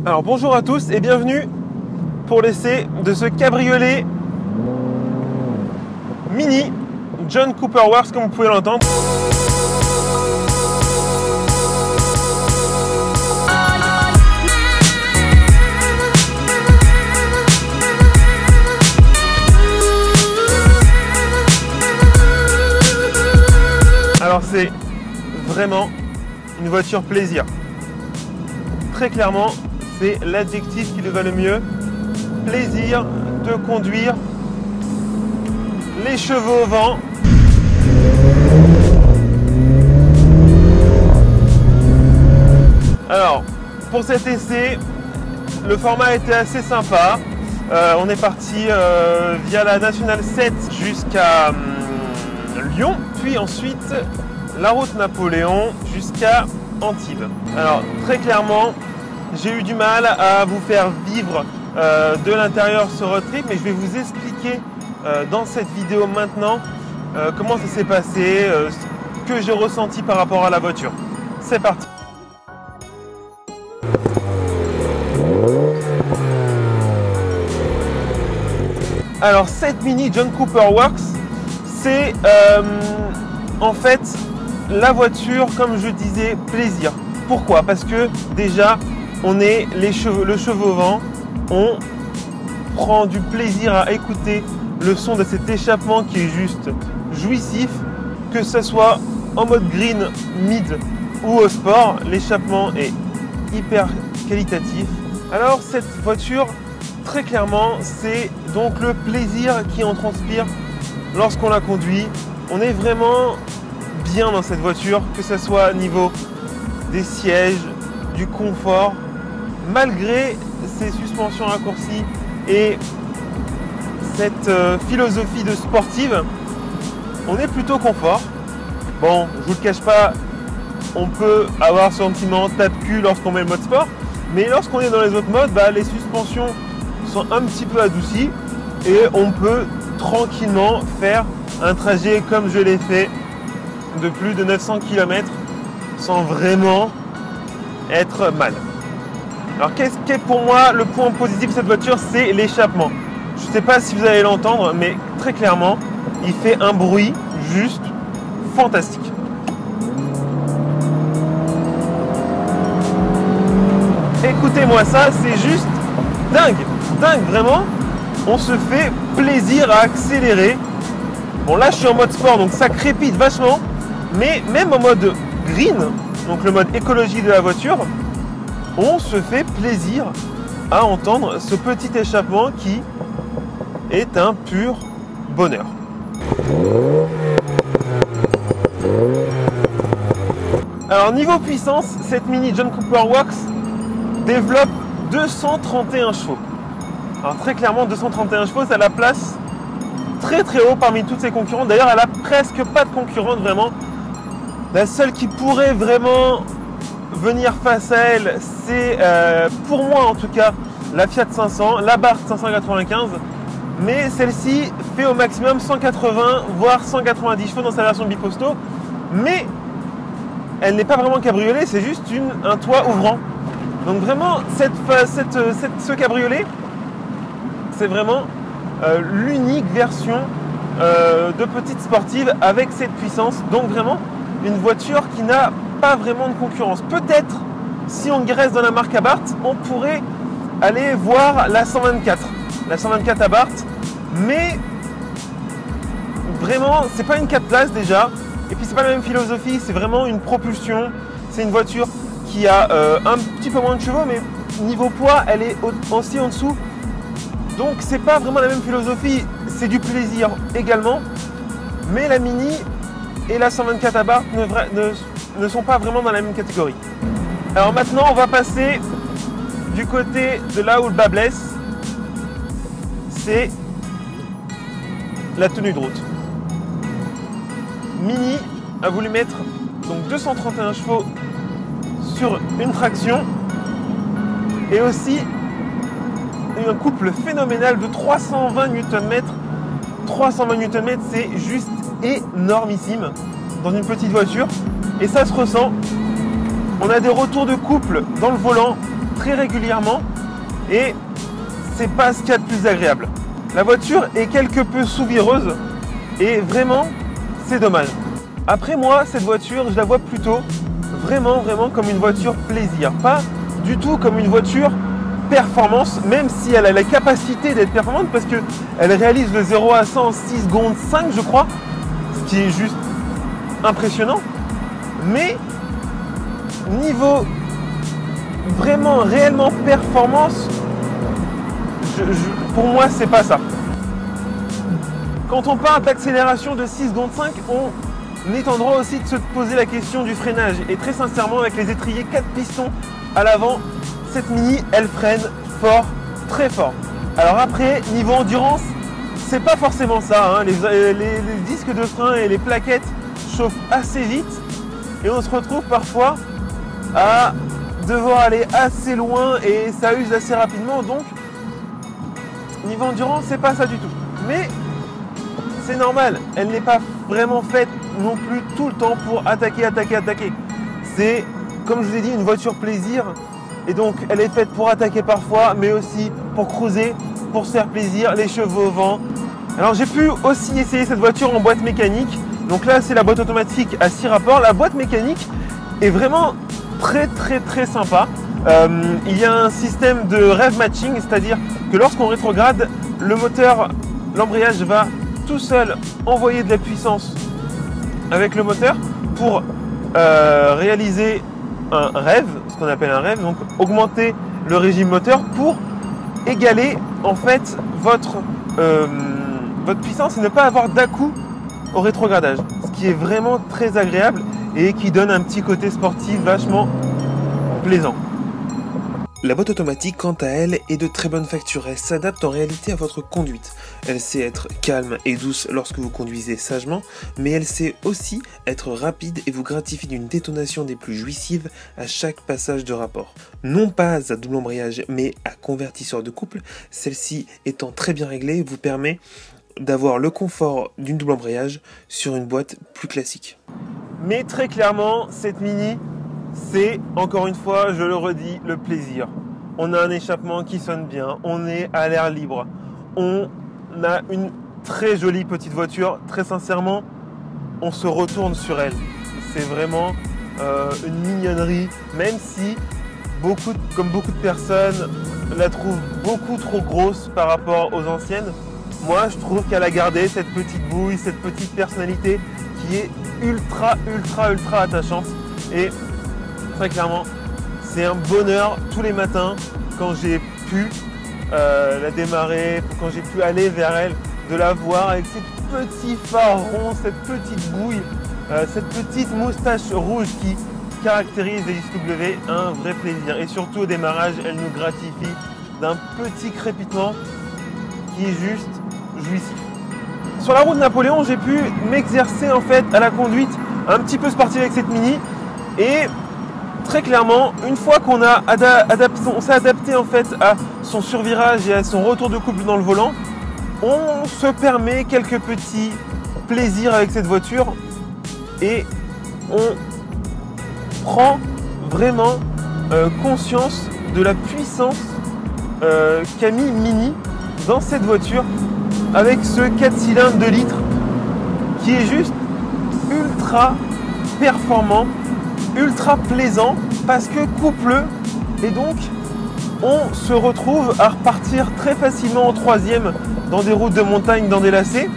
Alors bonjour à tous et bienvenue pour l'essai de ce cabriolet mini John Cooper Works comme vous pouvez l'entendre. Alors c'est vraiment une voiture plaisir. Très clairement, c'est l'adjectif qui lui va le mieux. Plaisir de conduire, les cheveux au vent. Alors, pour cet essai, le format était assez sympa. On est parti via la Nationale 7 jusqu'à Lyon, puis ensuite la route Napoléon jusqu'à Antibes. Alors, très clairement, j'ai eu du mal à vous faire vivre de l'intérieur ce road trip, mais je vais vous expliquer dans cette vidéo maintenant comment ça s'est passé, ce que j'ai ressenti par rapport à la voiture. C'est parti! Alors cette Mini John Cooper Works, c'est en fait la voiture, comme je disais, plaisir. Pourquoi? Parce que déjà, on est le cheveu au vent, on prend du plaisir à écouter le son de cet échappement qui est juste jouissif, que ce soit en mode green, mid ou au sport, l'échappement est hyper qualitatif. Alors cette voiture, très clairement, c'est donc le plaisir qui en transpire lorsqu'on la conduit. On est vraiment bien dans cette voiture, que ce soit au niveau des sièges, du confort, malgré ces suspensions raccourcies et cette philosophie de sportive, on est plutôt confort. Bon, je vous le cache pas, on peut avoir ce sentiment tape-cul lorsqu'on met le mode sport, mais lorsqu'on est dans les autres modes, les suspensions sont un petit peu adoucies et on peut tranquillement faire un trajet comme je l'ai fait de plus de 900 km sans vraiment être mal. Alors qu'est-ce qui est pour moi le point positif de cette voiture? C'est l'échappement. Je ne sais pas si vous allez l'entendre, mais très clairement, il fait un bruit juste fantastique. Écoutez-moi ça, c'est juste dingue, dingue vraiment. On se fait plaisir à accélérer. Bon là je suis en mode sport, donc ça crépite vachement, mais même en mode green, donc le mode écologie de la voiture, on se fait plaisir à entendre ce petit échappement qui est un pur bonheur. Alors niveau puissance, cette Mini John Cooper Works développe 231 chevaux. Alors très clairement 231 chevaux, ça la place très très haut parmi toutes ses concurrentes. D'ailleurs elle a presque pas de concurrente vraiment. La seule qui pourrait vraiment venir face à elle, c'est pour moi en tout cas la Fiat 500, la Abarth 595, mais celle-ci fait au maximum 180 voire 190 chevaux dans sa version biposto, mais elle n'est pas vraiment cabriolet, c'est juste un toit ouvrant. Donc vraiment ce cabriolet, c'est vraiment l'unique version de petite sportive avec cette puissance, donc vraiment une voiture qui n'a pas vraiment de concurrence. Peut-être, si on reste dans la marque Abarth, on pourrait aller voir la 124. La 124 Abarth, mais vraiment, c'est pas une 4 places déjà. Et puis c'est pas la même philosophie, c'est vraiment une propulsion. C'est une voiture qui a un petit peu moins de chevaux, mais niveau poids, elle est aussi en dessous. Donc c'est pas vraiment la même philosophie, c'est du plaisir également. Mais la Mini et la 124 Abarth ne sont pas vraiment dans la même catégorie. Alors maintenant, on va passer du côté de là où le bas blesse. C'est la tenue de route. Mini a voulu mettre donc 231 chevaux sur une traction et aussi un couple phénoménal de 320 Nm. 320 Nm, c'est juste énormissime dans une petite voiture et ça se ressent. On a des retours de couple dans le volant très régulièrement et c'est pas ce qu'il y a de plus agréable. La voiture est quelque peu souvireuse et vraiment c'est dommage. Après moi, cette voiture, je la vois plutôt vraiment comme une voiture plaisir, pas du tout comme une voiture performance, même si elle a la capacité d'être performante parce qu'elle réalise le 0 à 100 en 6 secondes 5 je crois, ce qui est juste impressionnant. Mais niveau vraiment réellement performance, pour moi c'est pas ça. Quand on parle d'accélération de 6 secondes 5, on est en droit aussi de se poser la question du freinage. Et très sincèrement, avec les étriers 4 pistons à l'avant, cette Mini, elle freine fort, très fort. Alors après, niveau endurance, c'est pas forcément ça. Hein. Les disques de frein et les plaquettes chauffent assez vite. Et on se retrouve parfois à devoir aller assez loin et ça use assez rapidement. Donc, niveau endurance, c'est pas ça du tout. Mais c'est normal, elle n'est pas vraiment faite non plus tout le temps pour attaquer. C'est, comme je vous ai dit, une voiture plaisir. Et donc, elle est faite pour attaquer parfois, mais aussi pour cruiser, pour se faire plaisir, les chevaux au vent. Alors, j'ai pu aussi essayer cette voiture en boîte mécanique. Donc là, c'est la boîte automatique à 6 rapports. La boîte mécanique est vraiment très sympa. Il y a un système de rev matching, c'est-à-dire que lorsqu'on rétrograde, le moteur, l'embrayage va tout seul envoyer de la puissance avec le moteur pour réaliser un rev, ce qu'on appelle un rev, donc augmenter le régime moteur pour égaler en fait votre puissance et ne pas avoir d'à-coup au rétrogradage, ce qui est vraiment très agréable et qui donne un petit côté sportif vachement plaisant. La boîte automatique, quant à elle, est de très bonne facture. Elle s'adapte en réalité à votre conduite. Elle sait être calme et douce lorsque vous conduisez sagement, mais elle sait aussi être rapide et vous gratifier d'une détonation des plus jouissives à chaque passage de rapport. Non pas à double embrayage, mais à convertisseur de couple, celle-ci étant très bien réglée vous permet d'avoir le confort d'une double embrayage sur une boîte plus classique. Mais très clairement, cette Mini, c'est, encore une fois, je le redis, le plaisir. On a un échappement qui sonne bien, on est à l'air libre, on a une très jolie petite voiture. Très sincèrement, on se retourne sur elle. C'est vraiment une mignonnerie, même si, comme beaucoup de personnes, la trouvent beaucoup trop grosse par rapport aux anciennes. Moi, je trouve qu'elle a gardé cette petite bouille, cette petite personnalité qui est ultra attachante. Et très clairement, c'est un bonheur tous les matins quand j'ai pu la démarrer, quand j'ai pu aller vers elle, de la voir avec ses petits phares ronds, cette petite bouille, cette petite moustache rouge qui caractérise les JCW, un vrai plaisir. Et surtout au démarrage, elle nous gratifie d'un petit crépitement qui est juste jouissif. Sur la route de Napoléon, j'ai pu m'exercer en fait à la conduite un petit peu sportive avec cette Mini et très clairement, une fois qu'on s'est adapté en fait à son survirage et à son retour de couple dans le volant, on se permet quelques petits plaisirs avec cette voiture et on prend vraiment conscience de la puissance qu'a mis Mini dans cette voiture avec ce 4 cylindres 2 litres qui est juste ultra performant, ultra plaisant parce que coupleux et donc on se retrouve à repartir très facilement en troisième dans des routes de montagne, dans des lacets,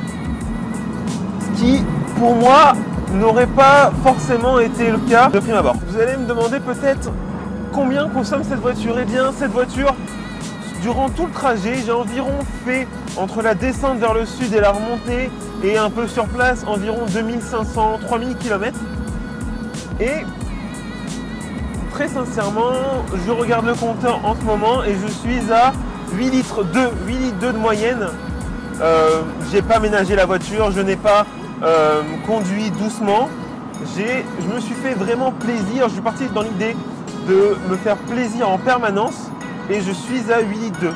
ce qui pour moi n'aurait pas forcément été le cas de prime abord. Vous allez me demander peut-être combien consomme cette voiture. Eh bien cette voiture, durant tout le trajet, j'ai environ fait entre la descente vers le sud et la remontée et un peu sur place environ 2500-3000 km. Et très sincèrement, je regarde le compteur en ce moment et je suis à 8 litres 2 de moyenne. J'ai pas ménagé la voiture, je n'ai pas conduit doucement. Je me suis fait vraiment plaisir. Je suis parti dans l'idée de me faire plaisir en permanence et je suis à 8 litres 2.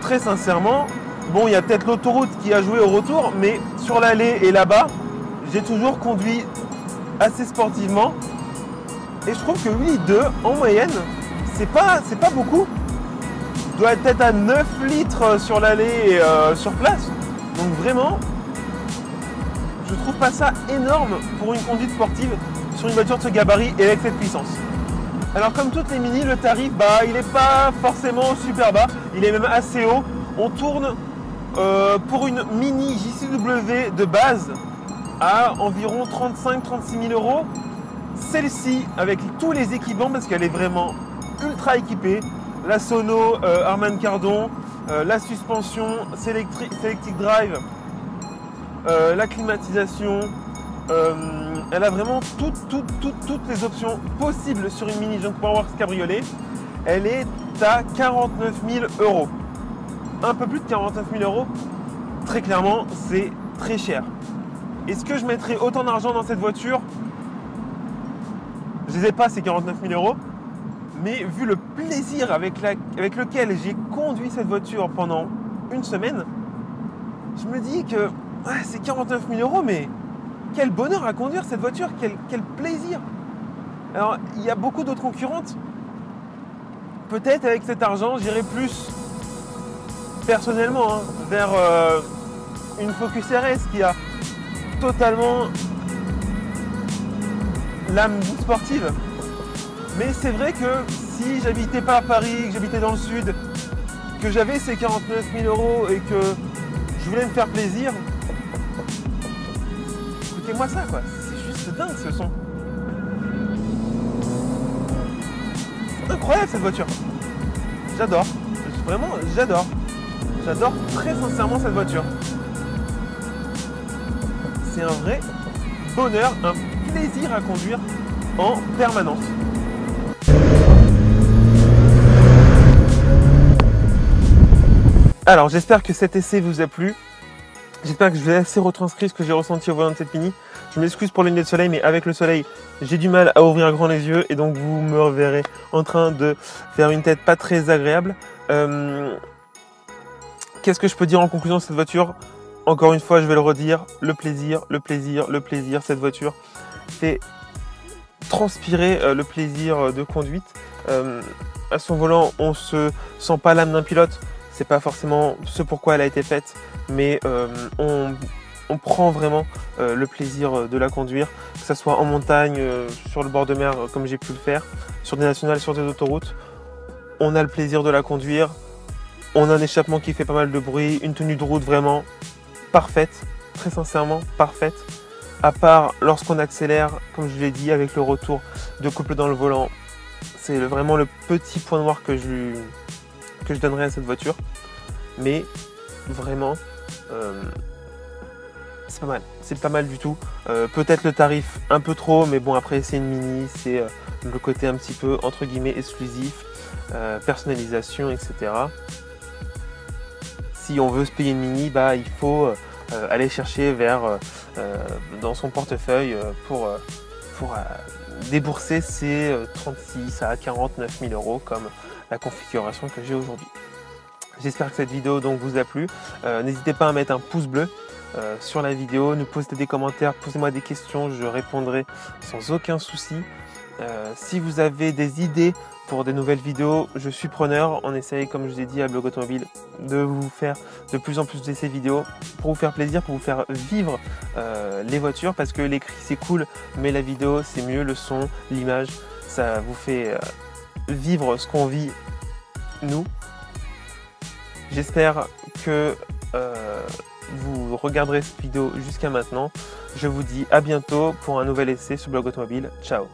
Très sincèrement, bon, il y a peut-être l'autoroute qui a joué au retour, mais sur l'allée et là-bas, j'ai toujours conduit assez sportivement. Et je trouve que 8 litres 2 en moyenne, c'est pas beaucoup. Doit être peut-être à 9 litres sur l'allée et sur place. Donc vraiment, je trouve pas ça énorme pour une conduite sportive sur une voiture de ce gabarit et avec cette puissance. Alors comme toutes les Mini, le tarif, il n'est pas forcément super bas, il est même assez haut. On tourne pour une Mini JCW de base à environ 35-36 000 euros. Celle-ci, avec tous les équipements, parce qu'elle est vraiment ultra équipée, la sono Harman Kardon, la suspension Selectric Drive, la climatisation, elle a vraiment toutes les options possibles sur une Mini Junk Powerworks Cabriolet. Elle est à 49 000 euros. Un peu plus de 49 000 euros. Très clairement, c'est très cher. Est-ce que je mettrais autant d'argent dans cette voiture? Je ne les ai pas, ces 49 000 euros. Mais vu le plaisir avec lequel j'ai conduit cette voiture pendant une semaine, je me dis que c'est 49 000 euros, mais quel bonheur à conduire cette voiture, quel plaisir. Alors, il y a beaucoup d'autres concurrentes. Peut-être avec cet argent, j'irai plus personnellement vers une Focus RS qui a totalement l'âme sportive. Mais c'est vrai que si j'habitais pas à Paris, que j'habitais dans le sud, que j'avais ces 49 000 euros et que je voulais me faire plaisir, écoutez-moi ça quoi, c'est juste dingue ce son. C'est incroyable cette voiture. J'adore, vraiment j'adore. J'adore très sincèrement cette voiture. C'est un vrai bonheur, un plaisir à conduire en permanence. Alors j'espère que cet essai vous a plu. J'espère que je vous ai assez retranscrit ce que j'ai ressenti au volant de cette Mini. Je m'excuse pour les lunettes de soleil, mais avec le soleil, j'ai du mal à ouvrir grand les yeux et donc vous me reverrez en train de faire une tête pas très agréable. Qu'est-ce que je peux dire en conclusion de cette voiture? Encore une fois, je vais le redire, le plaisir, le plaisir, le plaisir. Cette voiture fait transpirer le plaisir de conduite. À son volant, on se sent pas l'âme d'un pilote. C'est pas forcément ce pourquoi elle a été faite, mais on prend vraiment le plaisir de la conduire, que ce soit en montagne, sur le bord de mer, comme j'ai pu le faire, sur des nationales, sur des autoroutes. On a le plaisir de la conduire. On a un échappement qui fait pas mal de bruit, une tenue de route vraiment parfaite, très sincèrement parfaite. À part lorsqu'on accélère, comme je l'ai dit, avec le retour de couple dans le volant, c'est vraiment le petit point noir que je donnerais à cette voiture. Mais vraiment, c'est pas mal du tout. Peut-être le tarif un peu trop, mais bon après c'est une Mini, c'est le côté un petit peu entre guillemets exclusif, personnalisation, etc. Si on veut se payer une Mini, il faut aller chercher dans son portefeuille pour débourser ces 36 à 49 000 euros comme la configuration que j'ai aujourd'hui. J'espère que cette vidéo donc vous a plu. N'hésitez pas à mettre un pouce bleu sur la vidéo, nous poser des commentaires, posez-moi des questions, je répondrai sans aucun souci. Si vous avez des idées pour des nouvelles vidéos, je suis preneur. On essaye, comme je vous ai dit à Blog Automobile, de vous faire de plus en plus de ces vidéos pour vous faire plaisir, pour vous faire vivre les voitures, parce que l'écrit c'est cool, mais la vidéo c'est mieux, le son, l'image, ça vous fait vivre ce qu'on vit nous. J'espère que vous regarderez cette vidéo jusqu'à maintenant. Je vous dis à bientôt pour un nouvel essai sur Blog Automobile. Ciao!